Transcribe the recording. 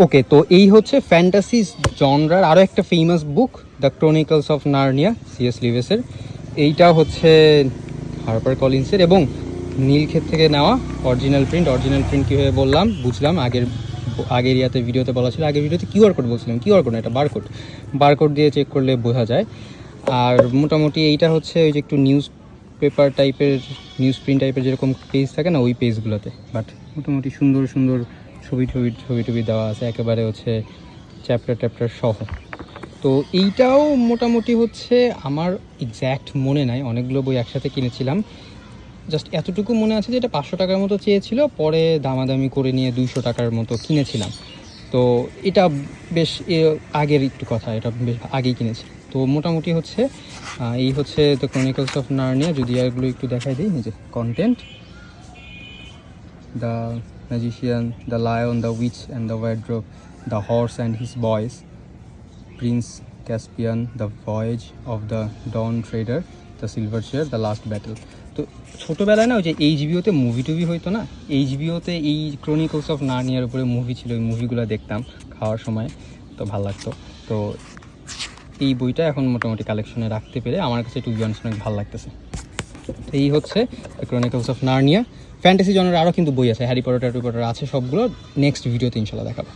ওকে, তো এই হচ্ছে ফ্যান্টাসি জনরার আরও একটা famous book, the Chronicles of Narnia, C S লিউইসের। এইটা হচ্ছে হার্পার কলিন্সের এবং নীলক্ষেত থেকে নেওয়া অরিজিনাল প্রিন্ট কীভাবে বললাম বুঝলাম, আগের ভিডিওতে বলা ছিল, আগের ভিডিওতে কিউআর কোড বলছিলাম, কিউআর কোড না, এটা বারকোড দিয়ে চেক করলে বোঝা যায়। আর মোটামুটি এইটা হচ্ছে ওই যে একটু নিউজ প্রিন্ট টাইপের যেরকম পেজ থাকে না, ওই পেজগুলোতে, বাট মোটামুটি সুন্দর সুন্দর ছবি দেওয়া আছে, একেবারে হচ্ছে চ্যাপ্টার সহ। তো এইটাও মোটামুটি হচ্ছে আমার এক্স্যাক্ট মনে নাই, অনেকগুলো বই একসাথে কিনেছিলাম, জাস্ট এতটুকু মনে আছে যে এটা 500 টাকার মতো চেয়েছিল, পরে দামাদামি করে নিয়ে 200 টাকার মতো কিনেছিলাম। তো এটা বেশ আগের একটু কথা, এটা বেশ আগেই কিনেছি। তো মোটামুটি হচ্ছে এই হচ্ছে দ্য ক্রনিকলস অফ নার্নিয়া। যদি এগুলো একটু দেখাই দিই, নিজে content: the magician, the lion, the witch and the wardrobe, the horse and his boys, prince Caspian, the voyage of the dawn treader, the silver chair, the last battle. তো ছোটোবেলায় না ওই যে এইচবিওতে মুভি হইতো না, এইচবিওতে এই ক্রনিকলস অফ নার্নিয়ার উপরে movie ছিল, ওই মুভিগুলো দেখতাম খাওয়ার সময়, তো ভালো লাগতো। তো এই বইটা এখন মোটামুটি কালেকশনে রাখতে পেরে আমার কাছে টু বি অনেস্ট অনেক ভালো লাগতেছে। তো এই হচ্ছে ক্রনিকলস অফ নার্নিয়া। ফ্যান্টাসি জনের আরও কিন্তু বই আছে, হ্যারি পটার আছে, সবগুলো নেক্সট ভিডিওতে ইনশাল্লাহ দেখাবো।